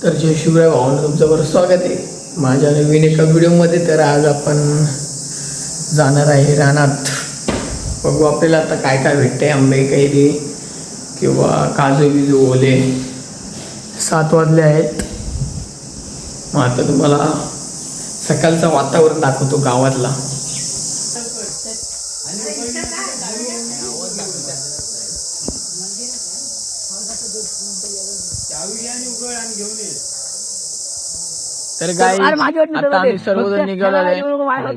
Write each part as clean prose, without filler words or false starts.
तर जय शिवराय भावांनो, तुमचं बरं स्वागत आहे माझ्या नवीन एका व्हिडिओमध्ये. तर आज आपण जाणार आहे रानात. बघू आपल्याला आता काय काय भेटते, आंबे कैरी किंवा काजू बिजू ओले. 7 वाजले आहेत. मग आता तुम्हाला सकाळचं वातावरण दाखवतो गावातला. तर काय आता आम्ही सर्वजण निघालो आहे.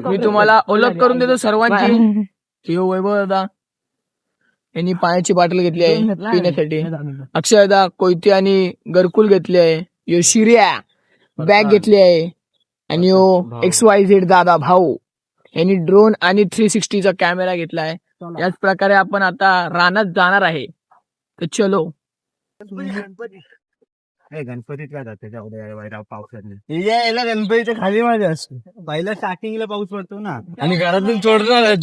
मी तुम्हाला ओळख करून देतो सर्वांची. की वैभव दादा यांनी पाण्याची बाटल घेतली आहे पिण्यासाठी. अक्षय दादा कोयती आणि गरकुल घेतली आहे. यो शिर्या बॅग घेतली आहे. आणि यो XYZ दादा भाऊ यांनी ड्रोन आणि 360चा कॅमेरा घेतला आहे. याच प्रकारे आपण आता रानात जाणार आहे. तर चलो. गणपतीत काय जाते पावसाने यायला गणपतीच्या खाली माझ्या असतो. पहिला स्टार्टिंगला पाऊस पडतो ना आणि घरातून सोडणार.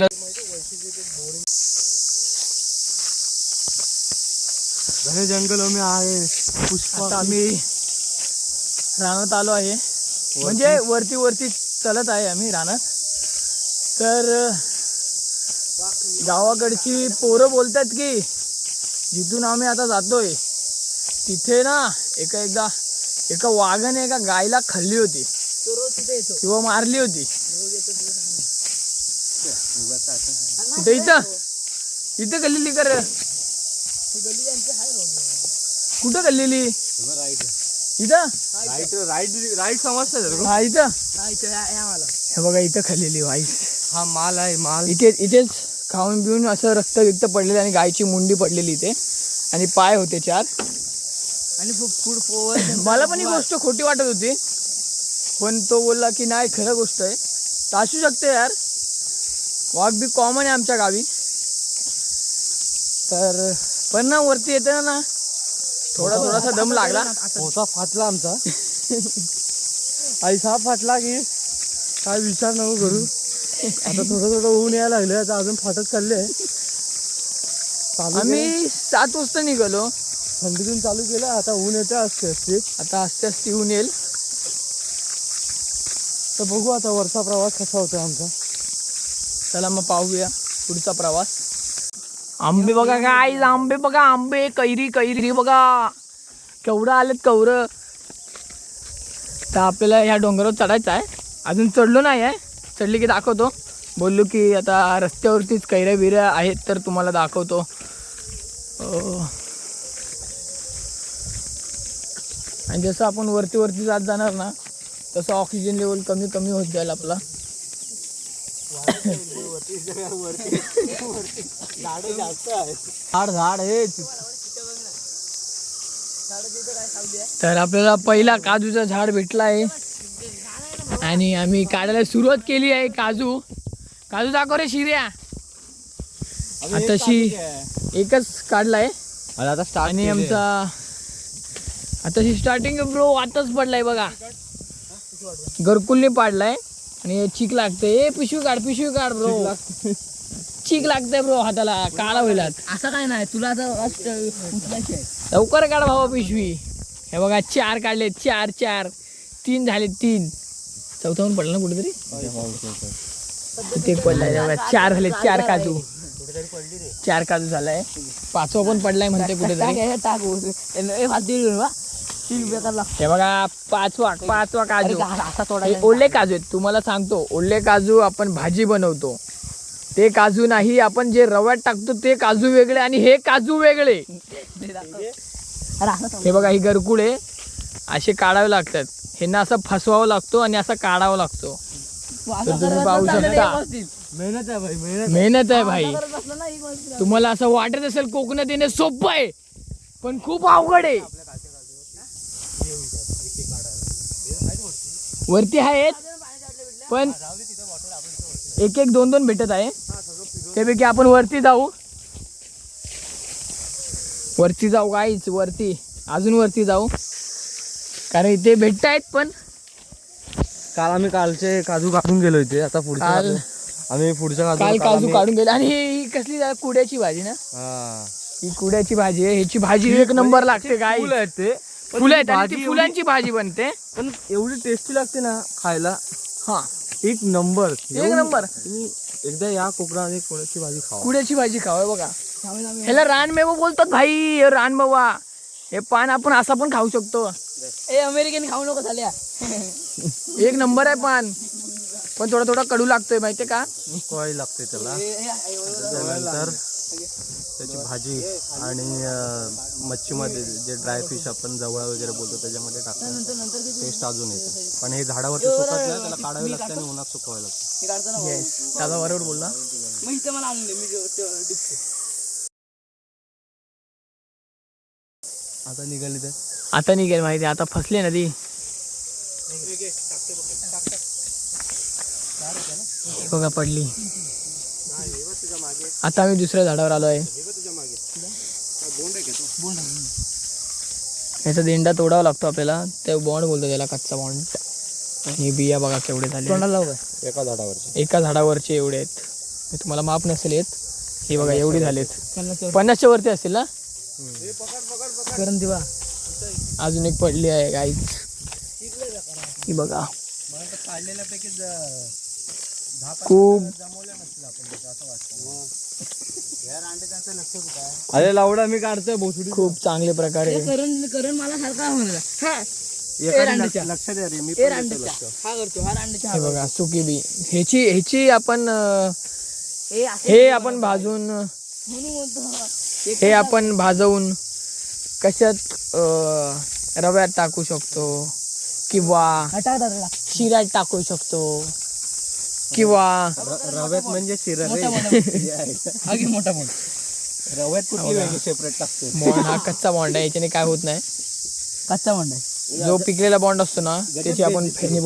जंगल मी आहे. आता आम्ही रानात आलो आहे. म्हणजे वरती वरती चलत आहे आम्ही रानात. तर गावाकडची पोरं बोलतात की जिथून आम्ही आता जातोय तिथे ना एका वाघाने एका गायला खाल्ली होती किंवा मारली होती. कुठे? इथं गल्लेली कर. कुठं गल्लेली? इथं राईट समजतं. हा इथं. हे बघा इथं खाल्लेली वाईस. हा माल आहे माल. इथेच खाऊन पिऊन असं रक्त पडलेलं आणि गायची मुंडी पडलेली इथे आणि पाय होते 4. आणि मला पण ही गोष्ट खोटी वाटत होती, पण तो बोलला की नाही खरं गोष्ट आहे. तर असू शकते यार, वाघ बी कॉमन आहे आमच्या गावी. तर पण ना वरती येते ना थोडासा दम लागला. पोचा फाटला आमचा. ऐसा फाटला की काय विचार नको करू. आता थोडं ऊन यायला लागले. आता अजून फाटत चालले. आम्ही 7 वाजता निघालो. थंडीतून चालू केलं. आता ऊन येते असते आता आस्ते ऊन येईल. तर बघू आता वरचा प्रवास कसा होतो आमचा. चला मग पाहूया पुढचा प्रवास. आंबे बघा काय, आंबे बघा, आंबे कैरी बघा केवढं आलेत कवरं. तर आपल्याला ह्या डोंगरावर चढायचं आहे. अजून चढलो नाही आहे. चढली की दाखवतो. बोललो की आता रस्त्यावरतीच कैऱ्या बिऱ्या आहेत तर तुम्हाला दाखवतो. आणि जसं आपण वरती जात जाणार ना तसं ऑक्सिजन लेवल कमी होत जाईल आपला. झाड हे. तर आपल्याला पहिला काजूचा झाड भेटला आहे आणि आम्ही काढायला सुरुवात केली आहे. काजू दाखव रे शिर्या. आताशी एकच काढलाय आणि आमचा आताशी स्टार्टिंग ब्रो आताच पडलाय बघा. घरकुलने पाडलाय आणि चीक लागते. पिशवी काढ ब्रो. चीक लागतंय ब्रो हाताला. काळा होईल. असं काय नाही तुला आता लवकर काढ भावा पिशवी. हे बघा 4 काढले. 4 3 झाले. 3 चौथाहून पडला ना कुठेतरी. तिथे पडलाय बघा. 4 झाले. 4 काजू. 4 काजू झालाय. 5वा पण पडलाय म्हणते कुठेतरी. हे बघा 5वा काजू. हे ओले काजू आहेत. तुम्हाला सांगतो ओले काजू आपण भाजी बनवतो ते काजू नाही. आपण जे रव्यात टाकतो ते काजू वेगळे आणि हे काजू वेगळे. हे बघा ही गरकुळ आहे. असे काढावे लागतात. ह्यांना असं फसवावं लागतो आणि असं काढावं लागतो. तर तुम्ही पाहू शकता मेहनत आहे भाई. तुम्हाला असं वाटत असेल कोकणात येणे सोपं आहे पण खूप अवघड आहे. वरती आहेत पण 1 2 भेटत आहे. त्यापैकी आपण वरती जाऊ गाईच. अजून वरती जाऊ कारण इथे भेटत आहेत. पण काल आम्ही कालचे काजू काढून गेलो इथे. आता पुढच्या काल काजू काढून गेले. आणि ही कसली कुड्याची भाजी ना. ही कुड्याची भाजी आहे. ह्याची भाजी 1 नंबर लागते. काय फुलं आहेत आणि ती फुलांची भाजी बनते. पण एवढी टेस्टी लागते ना खायला. हा एक नंबर. तुम्ही एकदा या कोकणामध्ये कुड्याची भाजी खावा. कुड्याची भाजी खावा बघा. ह्याला रानमेवा बोलतात भाई. हे रानमेवा. हे पान आपण असा पण खाऊ शकतो. अमेरिकन खाऊ नको झाल्या. एक नंबर आहे पान. पण थोडा थोडा कडू लागतोय माहितीये का. कळी लागते त्याला. त्यानंतर त्याची भाजी आणि मच्छीमध्ये जे ड्रायफिश आपण जवळ वगैरे बोलतो त्याच्यामध्ये टाकतो. टेस्ट अजून येते. पण हे झाडावरती सुकत नाही, त्याला काढावे लागते आणि उन्हात सुकवावे लागते. येस दादा बरोबर बोलला. आता निघाली तर आता निघेल माहिती. आता फसले ना ती. हे बघा पडली. आता आम्ही दुसऱ्या झाडावर आलो आहे. याचा देंडा तोडावा लागतो आपल्याला. ते बॉन्ड बोलतो त्याला, कच्चा बॉन्ड. हे बिया बघा केवढे झाले एका झाडावरचे एवढे आहेत. हे तुम्हाला माप नसेल येत. हे बघा एवढे झालेत. 50च्या वरती असतील ना. अजून एक पडली आहे गाईच. ही बघा खूप. अरे लावडा मी काढतोय भोसडी. खूप चांगले प्रकारे. करण मला सारखा लक्षात द्या रे. मी हे बघा सुकी बी. ह्याची आपण हे आपण भाजून हे आपण भाजवून कशात रव्यात टाकू शकतो किंवा शिऱ्यात टाकू शकतो किंवा रव्यात म्हणजे शिरा रे. मोठा मोठा रव्यात कुठली वेगळी सेपरेट टाकतो. बॉन्ड हा कच्चा बॉन्ड आहे. याच्याने काय होत नाही. कच्चा बॉन्ड आहे. जो पिकलेला बॉन्ड असतो ना त्याची आपण फेनी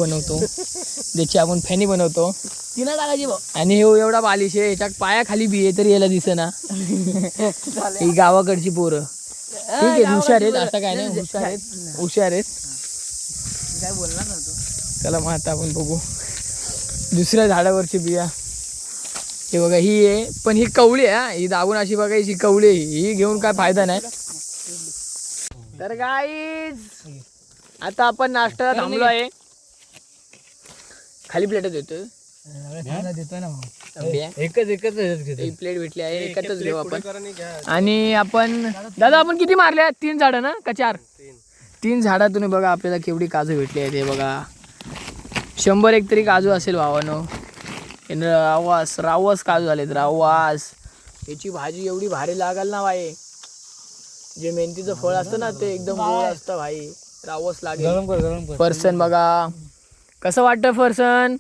बनवतो. तिला टाकायची बघ. आणि हे एवढा बालिश आहे. याच्या पायाखाली बी आहे तरी याला दिसेना. ही गावाकडची पोरं ठीक आहे. हुशार आहेत असं काय नाही. हुशार आहेत. काय बोलणार ना तू. चला मग आता आपण बघू दुसऱ्या झाडावरची बिया. हे बघा ही आहे. पण ही कवळी आहे. ही दाबून अशी बघायची कवळी. ही घेऊन काय फायदा नाही. तर गाईज आता आपण नाश्ता थांबलो आहे. खाली प्लेटच देतोय. देतोय ना एकच एक प्लेट भेटली आहे. एकच घेऊ आपण. आणि आपण दादा आपण किती मारल्या. 3 झाडं ना का 4. 3 झाडातून बघा आपल्याला केवढी काजू भेटली आहे. ते बघा 100 तरी काजू असेल भावानो. रावस काजू झालेत. रावस. याची भाजी एवढी भारी लागाल ना भाई. जे मेहनतीचं फळ असतं ना ते एकदम गोड असतं भाई. रावस लागेल. फरसन बघा कसं वाटतं. फरसन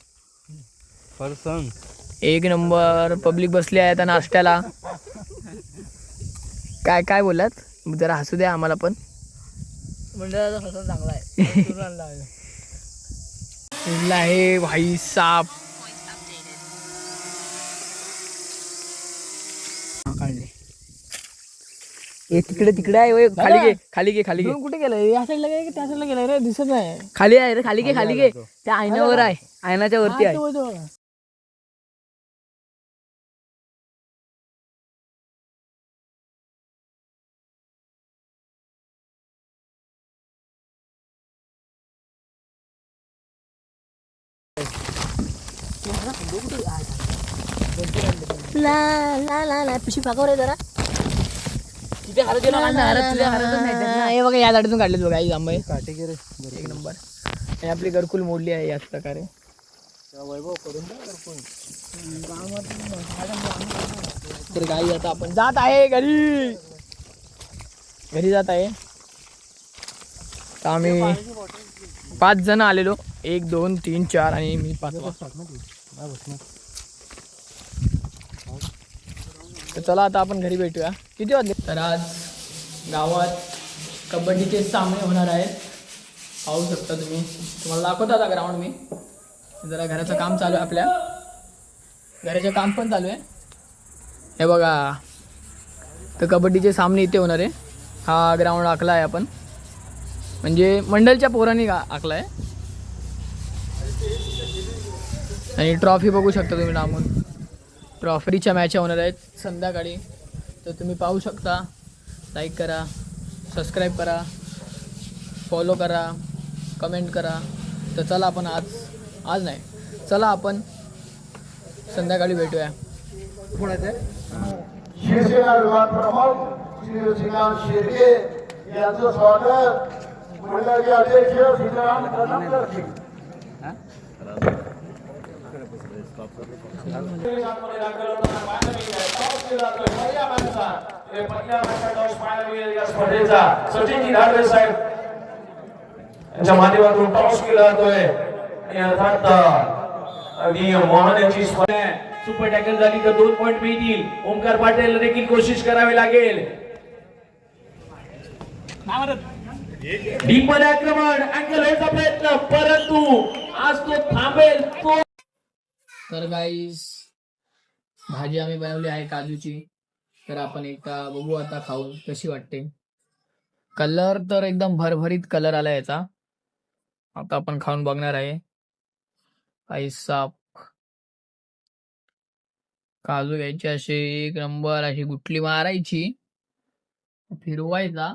एक नंबर. पब्लिक बसली आहे आता नाश्त्याला. काय बोललात जरा हसू द्या आम्हाला पण. मंडळाचा फसन चांगला आहे भाई साप. तिकडे आहे. खाली घे. कुठे गेलं. या साईडला गेलं त्या साईडला गेलं रे. दिसत नाही. खाली आहे रे. खाली घे. त्या आयनावर आहे. आयनाच्या वरती आहे. ला पिशी फाकावर आहे जरा. हे बघा या झाडातून काढलेत बघा. आई आंबे एक नंबर. आणि आपली घरकुल मोडली आहे याच प्रकारे. तर गाई आता आपण जात आहे घरी जात आहे. तर आम्ही 5 जण आलेलो. 1 2 3 4 आणि मी 5. तर चला आता आपण घरी भेटूया. किती वाजले. तर आज गावात कबड्डीचे सामने होणार आहेत. पाहू शकता तुम्ही. तुम्हाला दाखवतो आता ग्राउंड मी. जरा घराचं काम चालू आहे. आपल्या घराचं काम पण चालू आहे. हे बघा. तर कबड्डीचे सामने इथे होणार आहे. हा ग्राउंड आखला आहे आपण. म्हणजे मंडलच्या पोरांनी आखला आहे. आणि ट्रॉफी बघू शकता तुम्ही लांबून. ट्रॉफीच्या मॅच होणार आहेत संध्याकाळी. तर तुम्ही पाहू शकता. लाईक करा, सबस्क्राईब करा. फॉलो करा, कमेंट करा. तर चला आपण आज नाही, चला आपण संध्याकाळी भेटूया. शिवसेना विभाग प्रमुख श्री श्रीकांत शिर्के यांचं स्वागत मंडळाचे अध्यक्ष सीताराम कदमकर स्पर्धेचा सचिनजी धाडवे साहेब यांच्या माध्यमातून टॉस केला जातोय आणि अर्थात अगदी मोहन यांची स्पर्धा सुपर टॅकल झाली तर 2 पॉइंट मिळतील. ओमकार पाटील देखील कोशिश करावी लागेल. डीप मध्ये आक्रमण अँगल व्हायचा प्रयत्न परंतु आज तो थांबेल. तो तर गाईस भाजी आम्ही बनवली आहे काजूची. तर आपण एकदा बघू आता खाऊन कशी वाटते. कलर तर एकदम भरभरीत कलर आला याचा. आता आपण खाऊन बघणार आहे. ऐसा काजू घ्यायची, अशी एक नंबर अशी गुटली मारायची, फिरवायचा